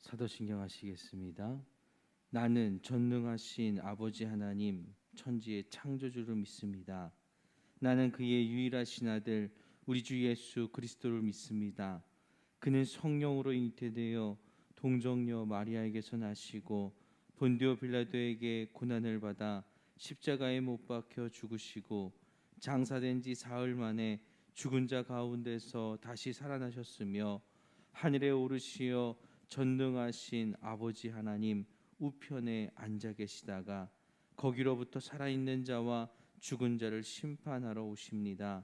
사도신경 하시겠습니다. 나는 전능하신 아버지 하나님 천지의 창조주를 믿습니다. 나는 그의 유일하신 아들 우리 주 예수 그리스도를 믿습니다. 그는 성령으로 잉태되어 동정녀 마리아에게서 나시고 본디오 빌라도에게 고난을 받아 십자가에 못 박혀 죽으시고 장사된 지 사흘 만에 죽은 자 가운데서 다시 살아나셨으며 하늘에 오르시어 전능하신 아버지 하나님 우편에 앉아 계시다가 거기로부터 살아있는 자와 죽은 자를 심판하러 오십니다.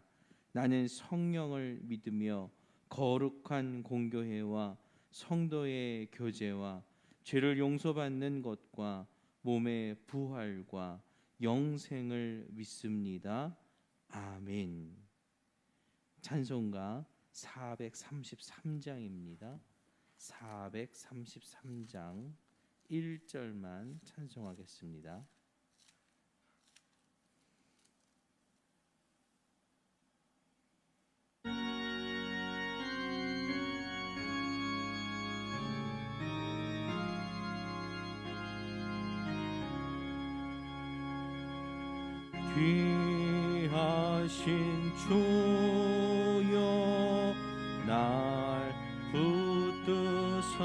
나는 성령을 믿으며 거룩한 공교회와 성도의 교제와 죄를 용서받는 것과 몸의 부활과 영생을 믿습니다. 아멘. 찬송가 433장입니다. 433장 1절만 찬송하겠습니다. 귀하신 주여 날 붙드사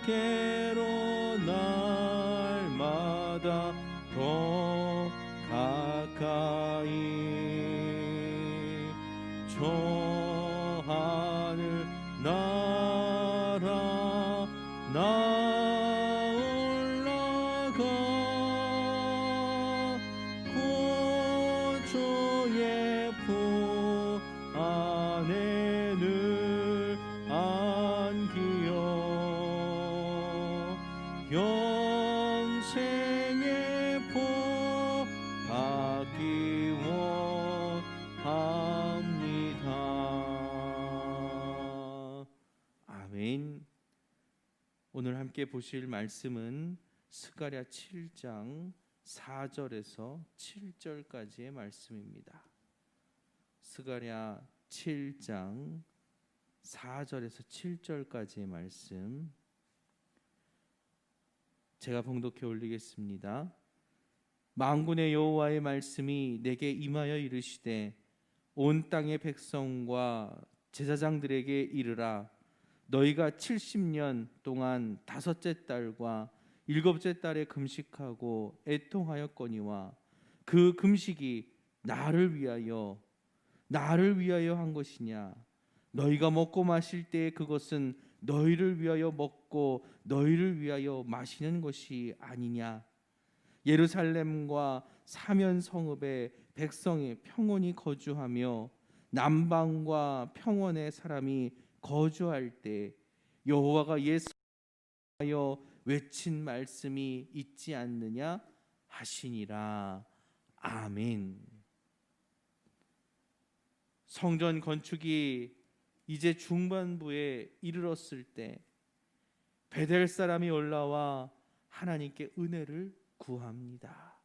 주께로 날마다 더 가까이 저 하늘 나라 주의 품 안에 늘 안기어 영생의 복 받기 원합니다. 아멘. 오늘 함께 보실 말씀은 스가랴 7장 4절에서 7절까지의 말씀입니다. 스가랴 7장 4절에서 7절까지의 말씀 제가 봉독해 올리겠습니다. 만군의 여호와의 말씀이 내게 임하여 이르시되 온 땅의 백성과 제사장들에게 이르라. 너희가 70년 동안 다섯째 달과 일곱째 달에 금식하고 애통하였거니와 그 금식이 나를 위하여 한 것이냐. 너희가 먹고 마실 때에 그것은 너희를 위하여 먹고 너희를 위하여 마시는 것이 아니냐. 예루살렘과 사면 성읍에 백성이 평온히 거주하며 남방과 평원의 사람이 거주할 때 여호와가 예수하여 외친 말씀이 있지 않느냐 하시니라. 아멘. 성전 건축이 이제 중반부에 이르렀을 때 베델 사람이 올라와 하나님께 은혜를 구합니다.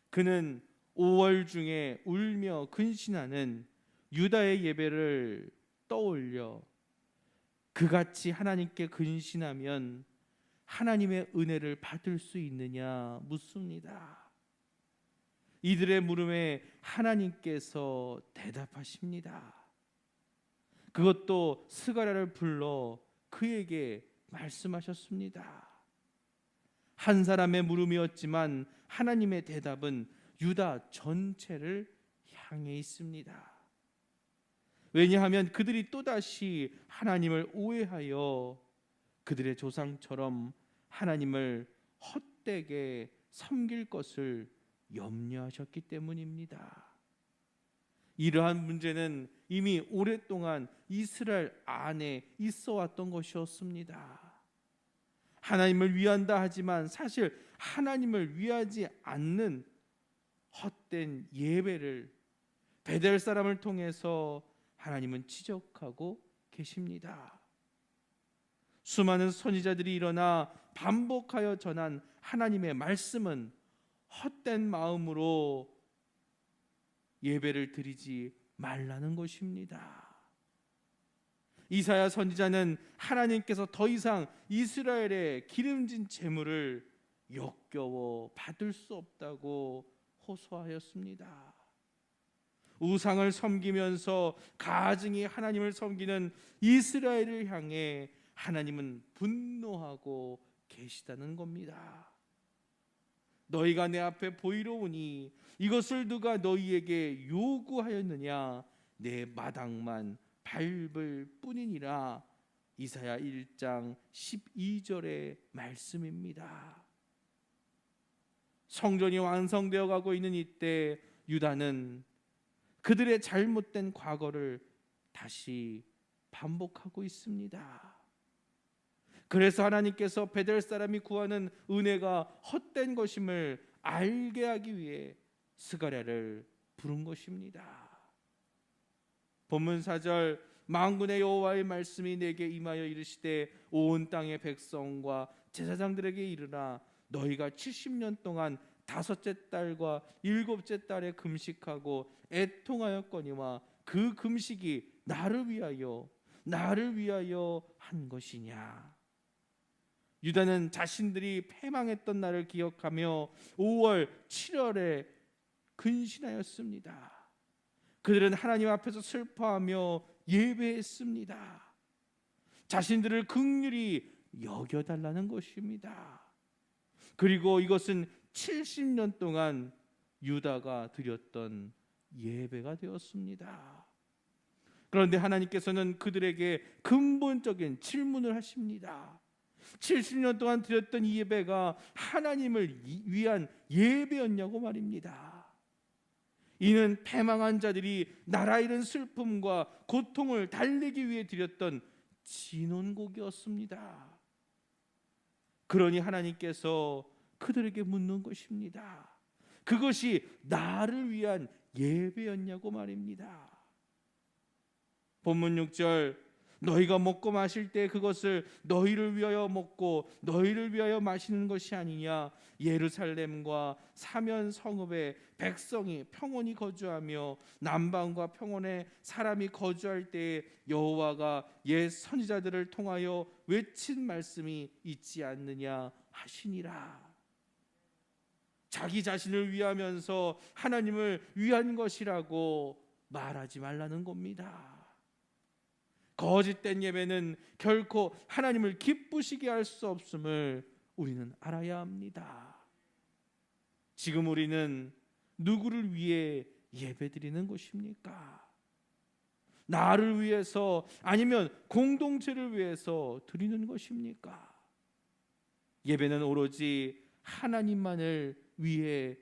그는 5월 중에 울며 근신하는 유다의 예배를 떠올려 그같이 하나님께 근신하면 하나님의 은혜를 받을 수 있느냐 묻습니다. 이들의 물음에 하나님께서 대답하십니다. 그것도 스가랴를 불러 그에게 말씀하셨습니다. 한 사람의 물음이었지만 하나님의 대답은 유다 전체를 향해 있습니다. 왜냐하면 그들이 또다시 하나님을 오해하여 그들의 조상처럼 하나님을 헛되게 섬길 것을 염려하셨기 때문입니다. 이러한 문제는 이미 오랫동안 이스라엘 안에 있어 왔던 것이었습니다. 하나님을 위한다 하지만 사실 하나님을 위하지 않는 헛된 예배를 베델 사람을 통해서 하나님은 지적하고 계십니다. 수많은 선지자들이 일어나 반복하여 전한 하나님의 말씀은 헛된 마음으로 예배를 드리지 말라는 것입니다. 이사야 선지자는 하나님께서 더 이상 이스라엘의 기름진 제물을 역겨워 받을 수 없다고 호소하였습니다. 우상을 섬기면서 가증히 하나님을 섬기는 이스라엘을 향해 하나님은 분노하고 계시다는 겁니다. 너희가 내 앞에 보이러 오니 이것을 누가 너희에게 요구하였느냐? 내 마당만 밟을 뿐이니라. 이사야 1장 12절의 말씀입니다. 성전이 완성되어 가고 있는 이때 유다는 그들의 잘못된 과거를 다시 반복하고 있습니다. 그래서 하나님께서 베델 사람이 구하는 은혜가 헛된 것임을 알게 하기 위해 스가랴를 부른 것입니다. 본문 4절, 만군의 여호와의 말씀이 내게 임하여 이르시되 온 땅의 백성과 제사장들에게 이르라. 너희가 70년 동안 다섯째 달과 일곱째 달에 금식하고 애통하였거니와 그 금식이 나를 위하여 한 것이냐? 유다는 자신들이 패망했던 날을 기억하며 5월 7월에 근신하였습니다. 그들은 하나님 앞에서 슬퍼하며 예배했습니다. 자신들을 긍휼히 여겨달라는 것입니다. 그리고 이것은 70년 동안 유다가 드렸던 예배가 되었습니다. 그런데 하나님께서는 그들에게 근본적인 질문을 하십니다. 70년 동안 드렸던 이 예배가 하나님을 위한 예배였냐고 말입니다. 이는 패망한 자들이 나라 잃은 슬픔과 고통을 달래기 위해 드렸던 진원곡이었습니다. 그러니 하나님께서 그들에게 묻는 것입니다. 그것이 나를 위한 예배였냐고 말입니다. 본문 6절, 너희가 먹고 마실 때 그것을 너희를 위하여 먹고 너희를 위하여 마시는 것이 아니냐? 예루살렘과 사면 성읍에 백성이 평온히 거주하며 남방과 평원에 사람이 거주할 때에 여호와가 옛 선지자들을 통하여 외친 말씀이 있지 않느냐 하시니라. 자기 자신을 위하면서 하나님을 위한 것이라고 말하지 말라는 겁니다. 거짓된 예배는 결코 하나님을 기쁘시게 할 수 없음을 우리는 알아야 합니다. 지금 우리는 누구를 위해 예배드리는 것입니까? 나를 위해서 아니면 공동체를 위해서 드리는 것입니까? 예배는 오로지 하나님만을 위해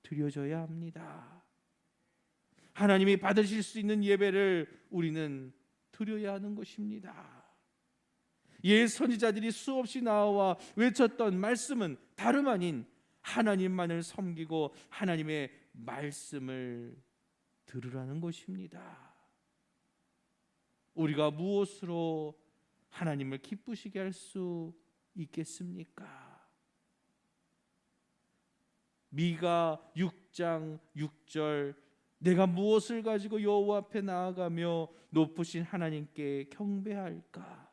드려져야 합니다. 하나님이 받으실 수 있는 예배를 우리는 드려야 하는 것입니다. 옛 선지자들이 수없이 나와 외쳤던 말씀은 다름 아닌 하나님만을 섬기고 하나님의 말씀을 들으라는 것입니다. 우리가 무엇으로 하나님을 기쁘시게 할 수 있겠습니까? 미가 6장 6절, 내가 무엇을 가지고 여호와 앞에 나아가며 높으신 하나님께 경배할까?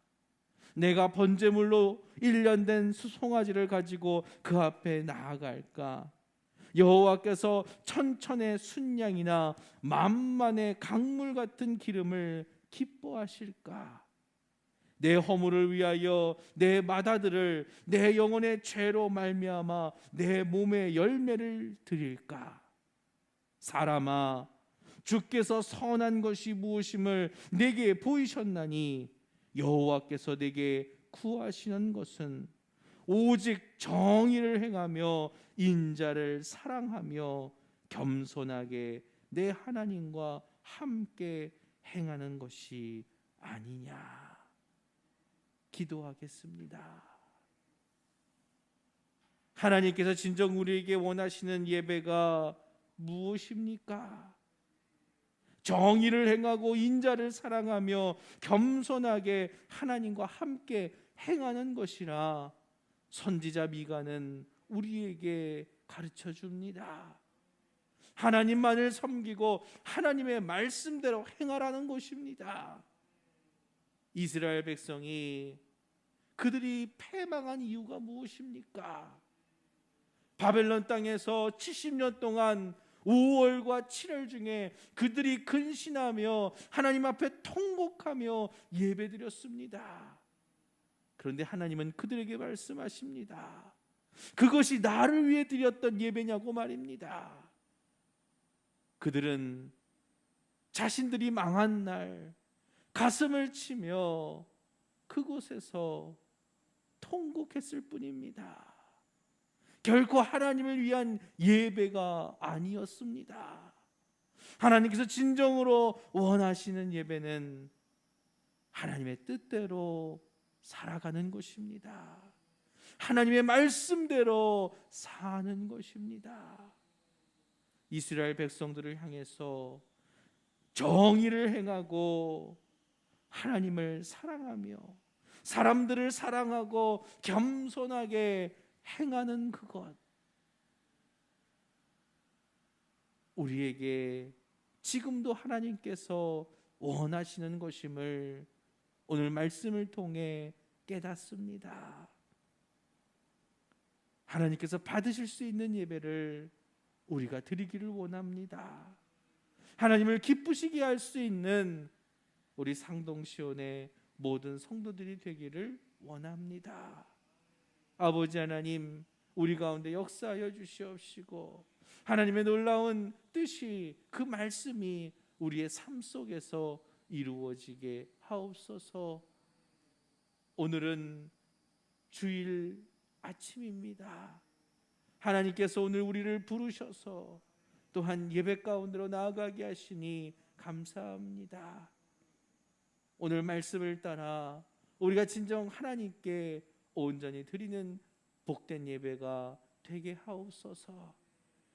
내가 번제물로 1년 된 수송아지를 가지고 그 앞에 나아갈까? 여호와께서 천천의 순양이나 만만의 강물 같은 기름을 기뻐하실까? 내 허물을 위하여 내 마다들을 내 영혼의 죄로 말미암아 내 몸의 열매를 드릴까? 사람아, 주께서 선한 것이 무엇임을 내게 보이셨나니 여호와께서 내게 구하시는 것은 오직 정의를 행하며 인자를 사랑하며 겸손하게 내 하나님과 함께 행하는 것이 아니냐. 기도하겠습니다. 하나님께서 진정 우리에게 원하시는 예배가 무엇입니까? 정의를 행하고 인자를 사랑하며 겸손하게 하나님과 함께 행하는 것이라 선지자 미가는 우리에게 가르쳐 줍니다. 하나님만을 섬기고 하나님의 말씀대로 행하라는 것입니다. 이스라엘 백성이 그들이 패망한 이유가 무엇입니까? 바벨론 땅에서 70년 동안 5월과 7월 중에 그들이 근신하며 하나님 앞에 통곡하며 예배드렸습니다. 그런데 하나님은 그들에게 말씀하십니다. 그것이 나를 위해 드렸던 예배냐고 말입니다. 그들은 자신들이 망한 날 가슴을 치며 그곳에서 통곡했을 뿐입니다. 결코 하나님을 위한 예배가 아니었습니다. 하나님께서 진정으로 원하시는 예배는 하나님의 뜻대로 살아가는 것입니다. 하나님의 말씀대로 사는 것입니다. 이스라엘 백성들을 향해서 정의를 행하고 하나님을 사랑하며 사람들을 사랑하고 겸손하게 행하는 그것, 우리에게 지금도 하나님께서 원하시는 것임을 오늘 말씀을 통해 깨닫습니다. 하나님께서 받으실 수 있는 예배를 우리가 드리기를 원합니다. 하나님을 기쁘시게 할 수 있는 우리 상동시온의 모든 성도들이 되기를 원합니다. 아버지 하나님, 우리 가운데 역사하여 주시옵시고 하나님의 놀라운 뜻이, 그 말씀이 우리의 삶 속에서 이루어지게 하옵소서. 오늘은 주일 아침입니다. 하나님께서 오늘 우리를 부르셔서 또한 예배 가운데로 나아가게 하시니 감사합니다. 오늘 말씀을 따라 우리가 진정 하나님께 온전히 드리는 복된 예배가 되게 하옵소서.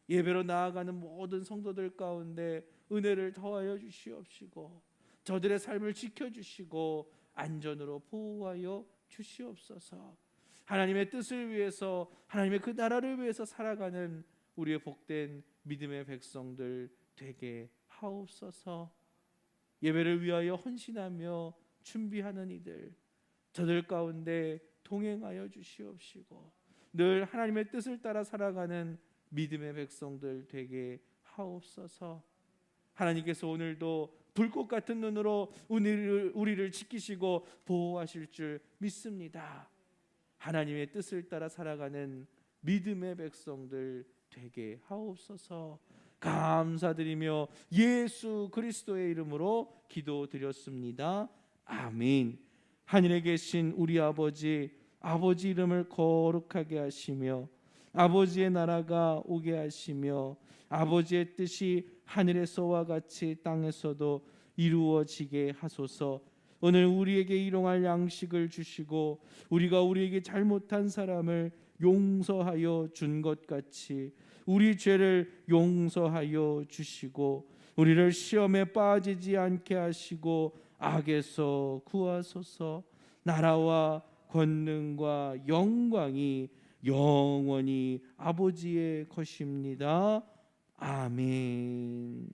예배로 나아가는 모든 성도들 가운데 은혜를 더하여 주시옵시고 저들의 삶을 지켜주시고 안전으로 보호하여 주시옵소서. 하나님의 뜻을 위해서, 하나님의 그 나라를 위해서 살아가는 우리의 복된 믿음의 백성들 되게 하옵소서. 예배를 위하여 헌신하며 준비하는 이들, 저들 가운데 동행하여 주시옵시고 늘 하나님의 뜻을 따라 살아가는 믿음의 백성들 되게 하옵소서. 하나님께서 오늘도 불꽃 같은 눈으로 우리를 지키시고 보호하실 줄 믿습니다. 하나님의 뜻을 따라 살아가는 믿음의 백성들 되게 하옵소서. 감사드리며 예수 그리스도의 이름으로 기도드렸습니다. 아멘. 하늘에 계신 우리 아버지 이름을 거룩하게 하시며 아버지의 나라가 오게 하시며 아버지의 뜻이 하늘에서와 같이 땅에서도 이루어지게 하소서. 오늘 우리에게 일용할 양식을 주시고 우리가 우리에게 잘못한 사람을 용서하여 준 것 같이 우리 죄를 용서하여 주시고 우리를 시험에 빠지지 않게 하시고 악에서 구하소서. 나라와 권능과 영광이 영원히 아버지의 것입니다. 아멘.